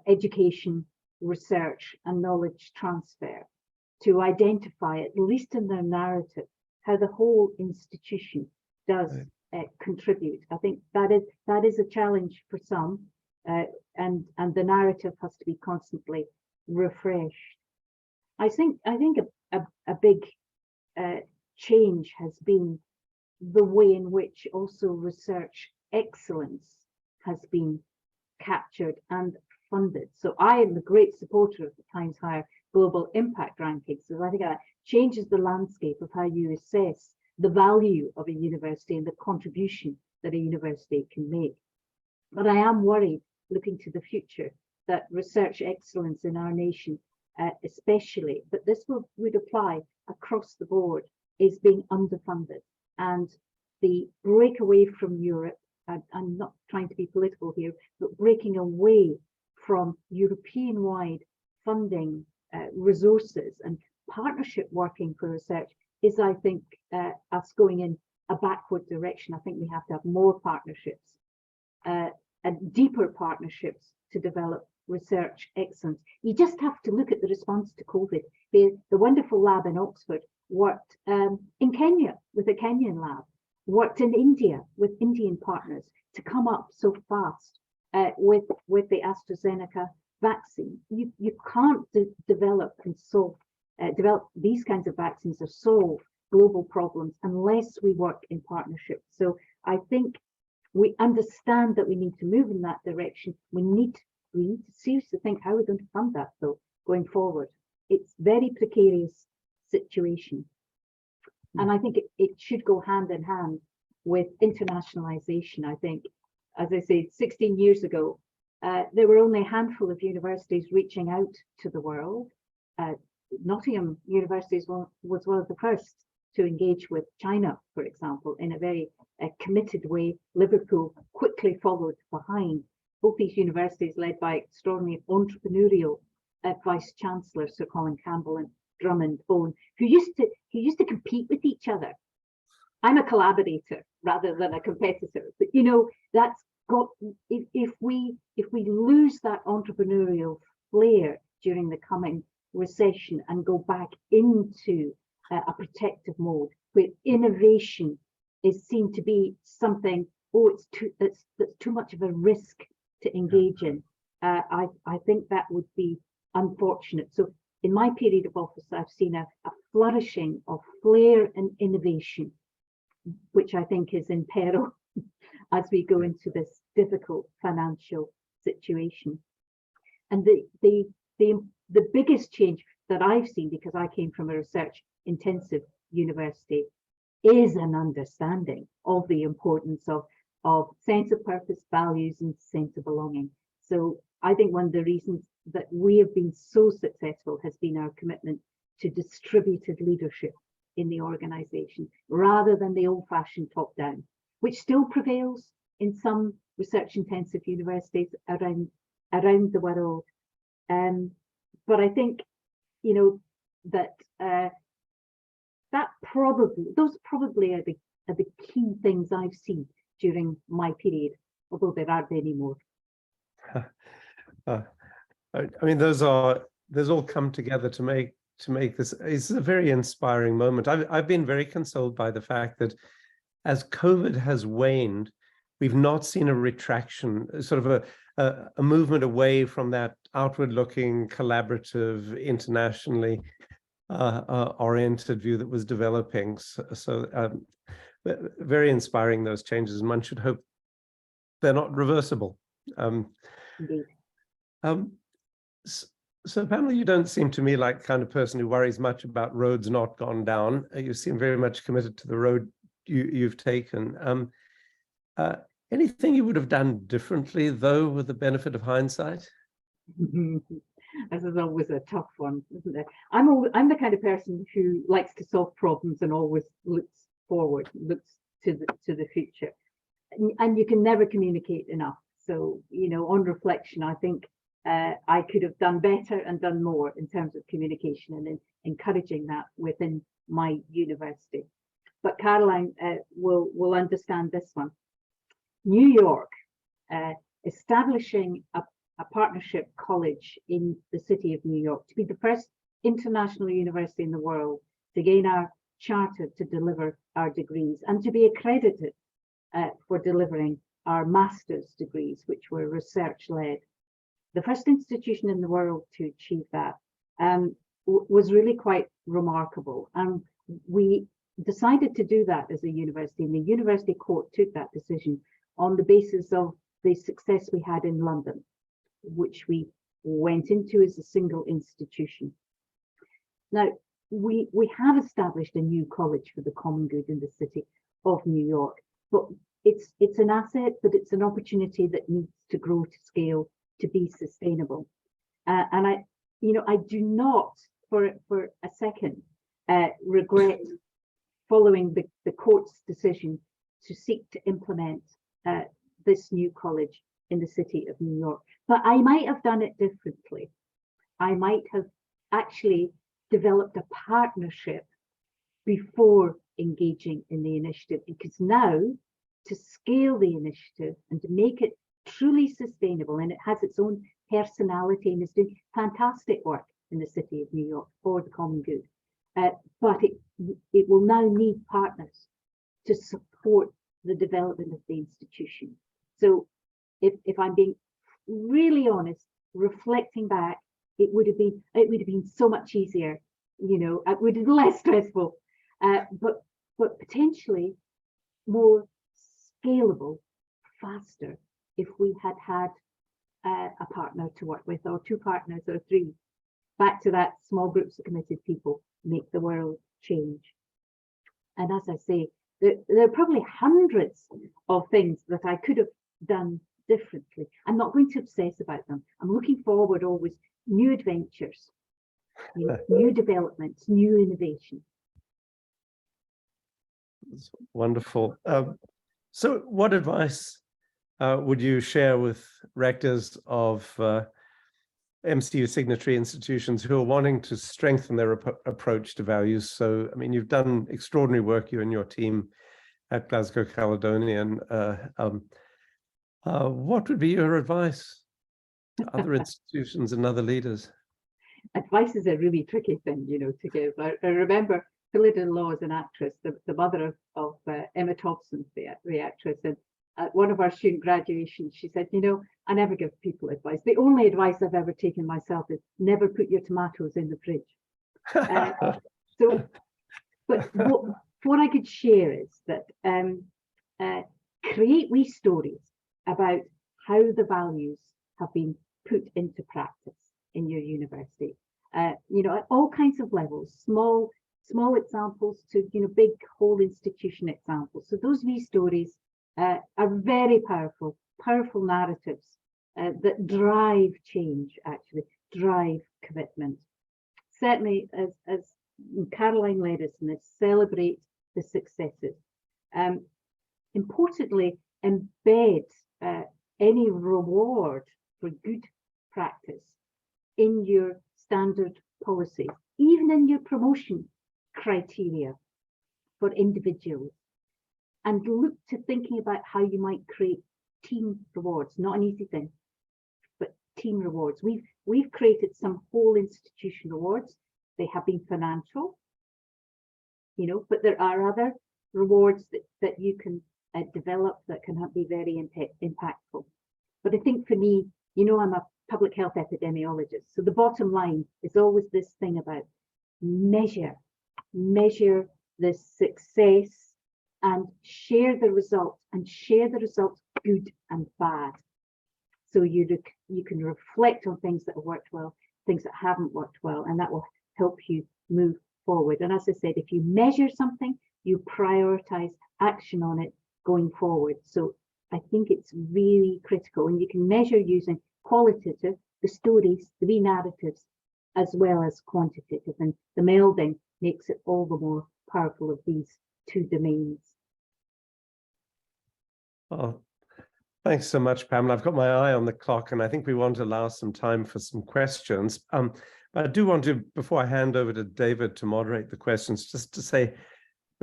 education, research and knowledge transfer to identify, at least in their narrative, how the whole institution does contribute. I think that is a challenge for some, and the narrative has to be constantly refreshed. I think a big change has been the way in which also research excellence has been captured and funded. So I am a great supporter of the Times Higher Global Impact Rankings. So I think that changes the landscape of how you assess the value of a university and the contribution that a university can make. But I am worried, looking to the future, that research excellence in our nation, especially, but this would apply across the board, is being underfunded. And the break away from Europe, I'm not trying to be political here, but breaking away from European-wide funding resources and partnership working for research is, I think, us going in a backward direction. I think we have to have more partnerships and deeper partnerships to develop research excellence. You just have to look at the response to COVID. The wonderful lab in Oxford worked in Kenya with a Kenyan lab, worked in India with Indian partners to come up so fast with the AstraZeneca vaccine. You can't develop and solve develop these kinds of vaccines or solve global problems unless we work in partnership. So I think we understand that we need to move in that direction. We need to seriously think how we're going to fund that though going forward. It's very precarious situation. And I think it should go hand in hand with internationalization. I think, as I say, 16 years ago, there were only a handful of universities reaching out to the world. Nottingham University was one of the first to engage with China, for example, in a very committed way. Liverpool quickly followed behind. Both these universities led by extraordinary entrepreneurial vice chancellors, Sir Colin Campbell and Drummond Owen, who used to compete with each other. I'm a collaborator rather than a competitor, but you know, that's got, if we lose that entrepreneurial flair during the coming recession and go back into a protective mode where innovation is seen to be something, that's too much of a risk to engage in, I think that would be unfortunate. So in my period of office, I've seen a flourishing of flair and innovation, which I think is in peril as we go into this difficult financial situation. And the biggest change that I've seen, because I came from a research intensive university, is an understanding of the importance of sense of purpose, values, and sense of belonging. So I think one of the reasons that we have been so successful has been our commitment to distributed leadership in the organization, rather than the old-fashioned top-down, which still prevails in some research-intensive universities around the world. But I think, you know, that those probably are the key things I've seen during my period, although there aren't any more. I mean, those all come together to make this. It's a very inspiring moment. I've been very consoled by the fact that as COVID has waned, we've not seen a retraction, sort of a movement away from that outward-looking, collaborative, internationally oriented view that was developing. So very inspiring, those changes, and one should hope they're not reversible. Indeed. So Pamela, you don't seem to me like the kind of person who worries much about roads not gone down. You seem very much committed to the road you've taken. Anything you would have done differently, though, with the benefit of hindsight? This is always a tough one, isn't it? I'm the kind of person who likes to solve problems and always looks forward, looks to the future. And you can never communicate enough. So, you know, on reflection, I think I could have done better and done more in terms of communication and in encouraging that within my university. But Caroline will understand this one. New York establishing a partnership college in the city of New York to be the first international university in the world to gain our charter to deliver our degrees and to be accredited for delivering our master's degrees, which were research-led. The first institution in the world to achieve that was really quite remarkable. And we decided to do that as a university, and the university court took that decision on the basis of the success we had in London, which we went into as a single institution. Now, we have established a new college for the common good in the city of New York, but it's an asset, but it's an opportunity that needs to grow to scale to be sustainable. And I do not for a second regret following the court's decision to seek to implement this new college in the city of New York. But I might have done it differently. I might have actually developed a partnership before engaging in the initiative, because now to scale the initiative and to make it truly sustainable, and it has its own personality and is doing fantastic work in the city of New York for the common good. But it will now need partners to support the development of the institution. So if I'm being really honest, reflecting back, it would have been so much easier, it would have been less stressful, but potentially more scalable, faster, if we had had a partner to work with, or two partners, or three. Back to that, small groups of committed people make the world change. And as I say, there are probably hundreds of things that I could have done differently. I'm not going to obsess about them. I'm looking forward always new adventures, new developments, new innovation. That's wonderful. So what advice would you share with rectors of MCU signatory institutions who are wanting to strengthen their approach to values? So, I mean, you've done extraordinary work, you and your team at Glasgow Caledonian. What would be your advice to other institutions and other leaders? Advice is a really tricky thing, to give. I remember Phillida Law as an actress, the mother of Emma Thompson, the actress, and at one of our student graduations, she said, I never give people advice. The only advice I've ever taken myself is never put your tomatoes in the fridge. But what I could share is that create wee stories about how the values have been put into practice in your university, at all kinds of levels, small examples to big whole institution examples. So those wee stories are very powerful narratives that drive change, actually drive commitment. Certainly, as Caroline led us in this, celebrate the successes. Importantly, embed any reward for good practice in your standard policy, even in your promotion criteria for individuals, and look to thinking about how you might create team rewards. Not an easy thing, but team rewards. We've created some whole institution rewards. They have been financial, but there are other rewards that you can develop that can be very impactful. But I think for me, I'm a public health epidemiologist. So the bottom line is always this thing about measure the success and share the results, good and bad. So you can reflect on things that have worked well, things that haven't worked well, and that will help you move forward. And as I said, if you measure something, you prioritize action on it going forward. So I think it's really critical, and you can measure using qualitative, the stories, the wee narratives, as well as quantitative, and the melding makes it all the more powerful of these two domains. Oh, thanks so much, Pamela. I've got my eye on the clock, and I think we want to allow some time for some questions. I do want to, before I hand over to David to moderate the questions, just to say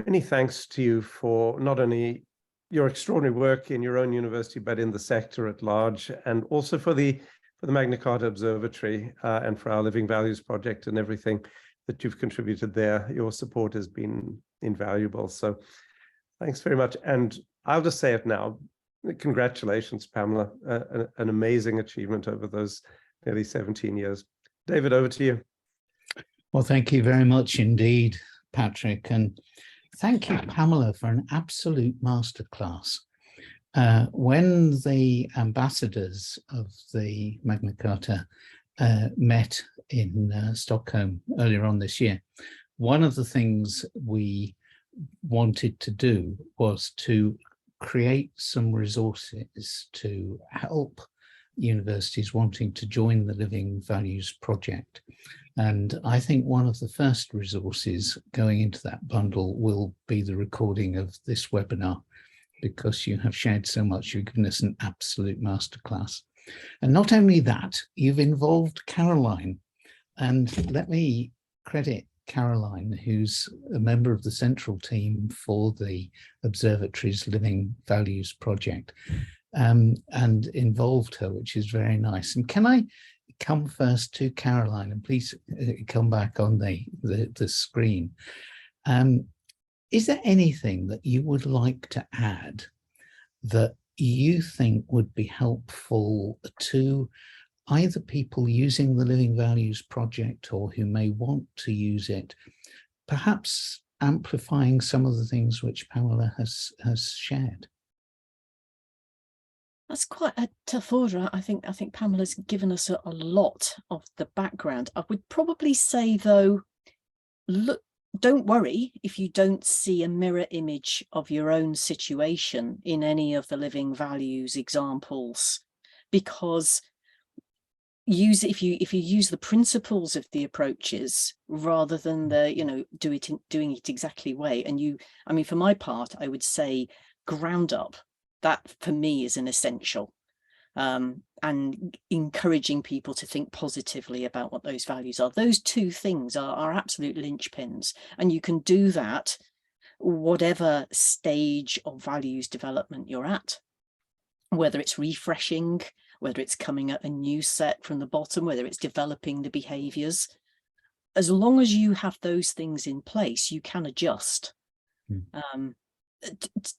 many thanks to you for not only your extraordinary work in your own university, but in the sector at large, and also for the Magna Carta Observatory and for our Living Values Project and everything that you've contributed there. Your support has been invaluable. So thanks very much. And I'll just say it now. Congratulations, Pamela. An amazing achievement over those nearly 17 years. David, over to you. Well, thank you very much indeed, Patrick. And thank you, Pamela, for an absolute masterclass. When the ambassadors of the Magna Carta met in Stockholm earlier on this year, one of the things we wanted to do was to create some resources to help universities wanting to join the Living Values Project. And I think one of the first resources going into that bundle will be the recording of this webinar, because you have shared so much. You've given us an absolute masterclass. And not only that, you've involved Caroline. And let me credit Caroline, who's a member of the central team for the Observatory's Living Values Project, and involved her, which is very nice. And can I come first to Caroline, and please come back on the screen. Is there anything that you would like to add that you think would be helpful to either people using the Living Values Project or who may want to use it, perhaps amplifying some of the things which Pamela has shared? That's quite a tough order. I think Pamela's given us a lot of the background. I would probably say, though, look, don't worry if you don't see a mirror image of your own situation in any of the Living Values examples, because if you use the principles of the approaches rather than the doing it exactly way. And I mean, for my part, I would say ground up. That for me is an essential, and encouraging people to think positively about what those values are. Those two things are absolute linchpins, and you can do that whatever stage of values development you're at, whether it's refreshing, whether it's coming at a new set from the bottom, whether it's developing the behaviors. As long as you have those things in place, you can adjust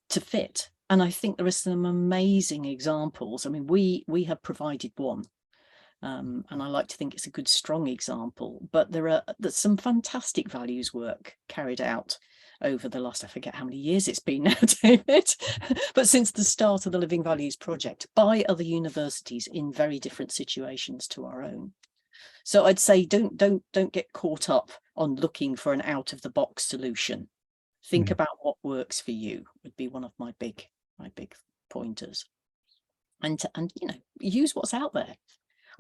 to fit. And I think there are some amazing examples. I mean, we have provided one, and I like to think it's a good, strong example, but there's some fantastic values work carried out over the last, I forget how many years it's been now, David, but since the start of the Living Values Project by other universities in very different situations to our own. So I'd say don't get caught up on looking for an out-of-the-box solution. Think about what works for you would be one of my big pointers, and use what's out there.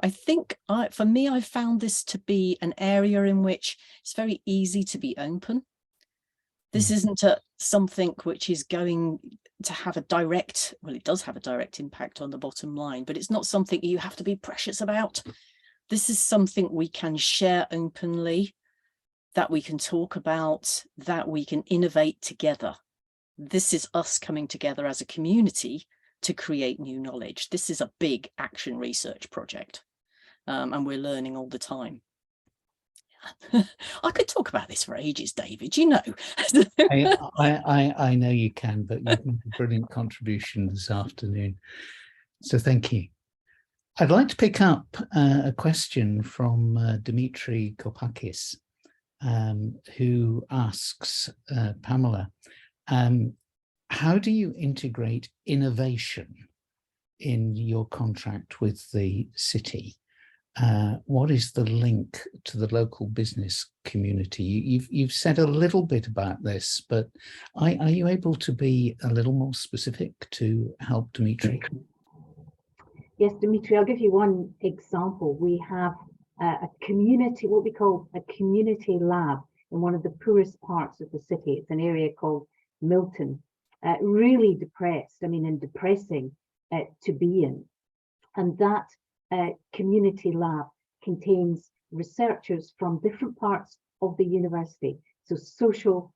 I think for me, I found this to be an area in which it's very easy to be open. This isn't something which is going to have a direct, well, it does have a direct impact on the bottom line, but it's not something you have to be precious about. This is something we can share openly, that we can talk about, that we can innovate together. This is us coming together as a community to create new knowledge. This is a big action research project, and we're learning all the time. I could talk about this for ages, David, you know. I know you can, but you've made a brilliant contribution this afternoon. So thank you. I'd like to pick up a question from Dimitri Kopakis, who asks Pamela, how do you integrate innovation in your contract with the city? What is the link to the local business community? You've said a little bit about this, but are you able to be a little more specific to help Dimitri? Yes, Dimitri, I'll give you one example. We have a community, what we call a community lab in one of the poorest parts of the city. It's an area called Milton, really depressed, and depressing to be in. And that community lab contains researchers from different parts of the university. So social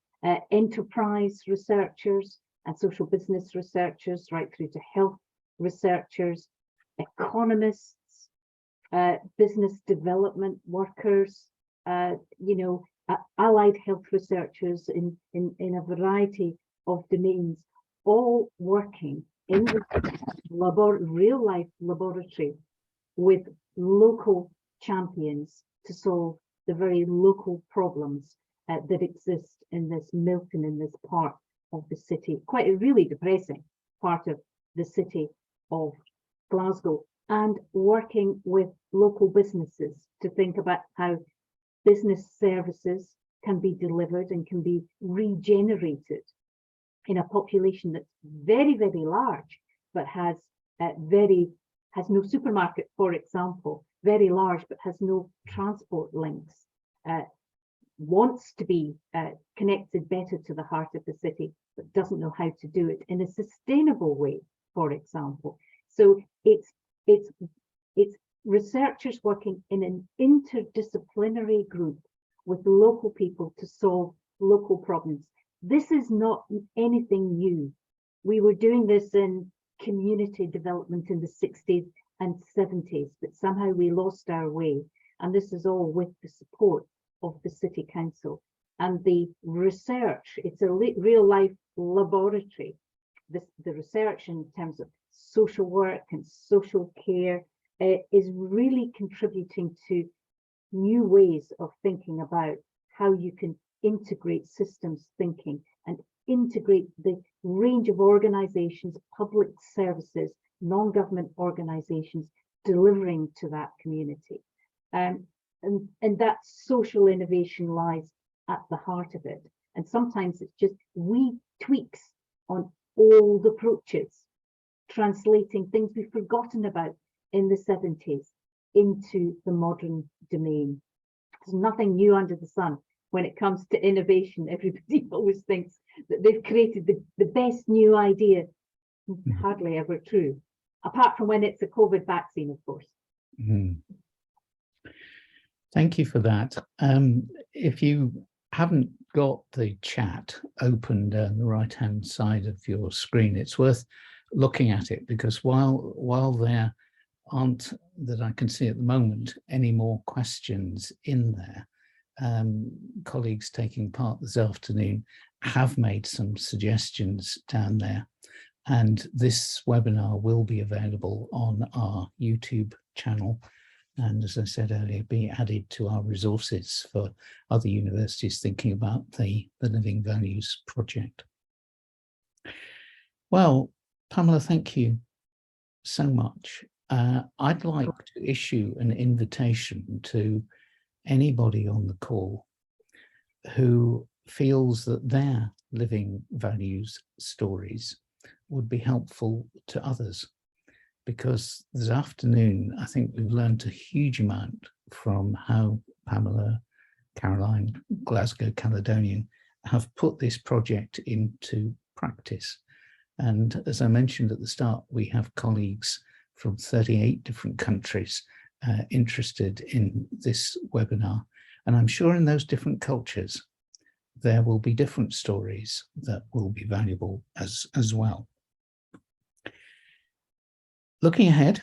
enterprise researchers, and social business researchers, right through to health researchers, economists, business development workers, you know, allied health researchers in a variety of domains, all working in the real life laboratory with local champions to solve the very local problems that exist in this Milton, in this part of the city, quite a really depressing part of the city of Glasgow, and working with local businesses to think about how business services can be delivered and can be regenerated in a population that's very, very large, but has no supermarket, for example, very large, but has no transport links, wants to be connected better to the heart of the city, but doesn't know how to do it in a sustainable way, for example. So it's researchers working in an interdisciplinary group with local people to solve local problems. This is not anything new. We were doing this in community development in the 60s and 70s, but somehow we lost our way. And this is all with the support of the City Council. And the research, it's a real life laboratory. The research in terms of social work and social care is really contributing to new ways of thinking about how you can integrate systems thinking and integrate the range of organizations, public services, non-government organizations delivering to that community. And that social innovation lies at the heart of it. And sometimes it's just wee tweaks on old approaches, translating things we've forgotten about in the 70s into the modern domain. There's nothing new under the sun when it comes to innovation. Everybody always thinks that they've created the best new idea. Hardly ever true, apart from when it's a COVID vaccine, of course. Thank you for that. If you haven't got the chat opened on the right-hand side of your screen, it's worth looking at it, because while there aren't, that I can see at the moment, any more questions in there, colleagues taking part this afternoon have made some suggestions down there, and this webinar will be available on our YouTube channel, and as I said earlier, be added to our resources for other universities thinking about the Living Values project. Well, Pamela, thank you so much. I'd like to issue an invitation to anybody on the call who feels that their living values stories would be helpful to others, because this afternoon I think we've learned a huge amount from how Pamela, Caroline, Glasgow Caledonian have put this project into practice. And as I mentioned at the start, we have colleagues from 38 different countries interested in this webinar. And I'm sure in those different cultures, there will be different stories that will be valuable as well. Looking ahead,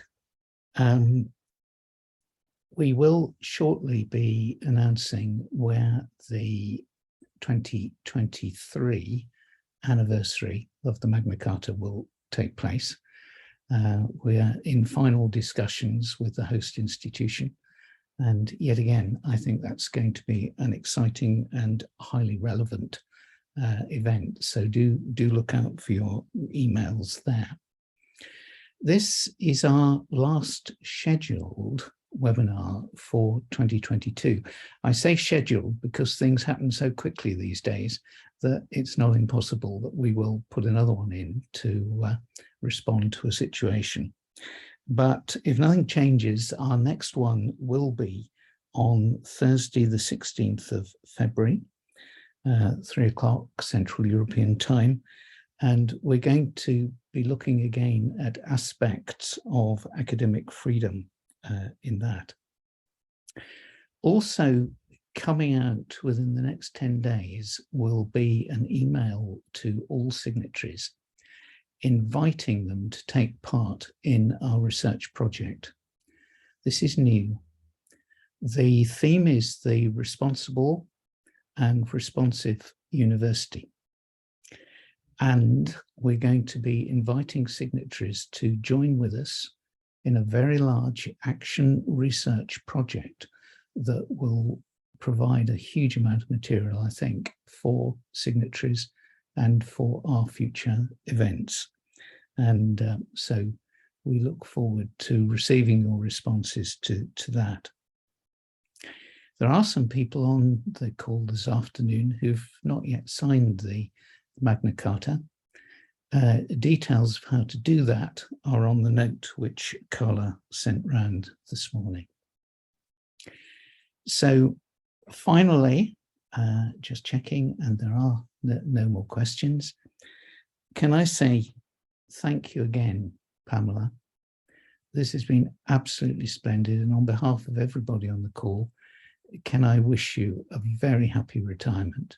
we will shortly be announcing where the 2023 anniversary of the Magna Carta will take place. We are in final discussions with the host institution, and yet again, I think that's going to be an exciting and highly relevant event. So do look out for your emails there. This is our last scheduled webinar for 2022. I say scheduled because things happen so quickly these days that it's not impossible that we will put another one in to respond to a situation. But if nothing changes, our next one will be on Thursday, the 16th of February, 3 o'clock Central European Time. And we're going to be looking again at aspects of academic freedom in that. Also coming out within the next 10 days will be an email to all signatories inviting them to take part in our research project. This is new. The theme is the responsible and responsive university. And we're going to be inviting signatories to join with us in a very large action research project that will provide a huge amount of material, I think, for signatories and for our future events. And so we look forward to receiving your responses to that. There are some people on the call this afternoon who've not yet signed the Magna Carta. Details of how to do that are on the note which Carla sent round this morning. So finally, just checking, and there are no more questions. Can I say thank you again, Pamela? This has been absolutely splendid, and on behalf of everybody on the call, can I wish you a very happy retirement.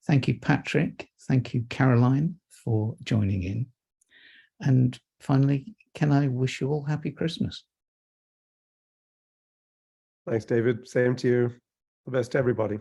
Thank you, Patrick. Thank you, Caroline, for joining in. And finally, can I wish you all happy Christmas? Thanks, David. Same to you. The best to everybody.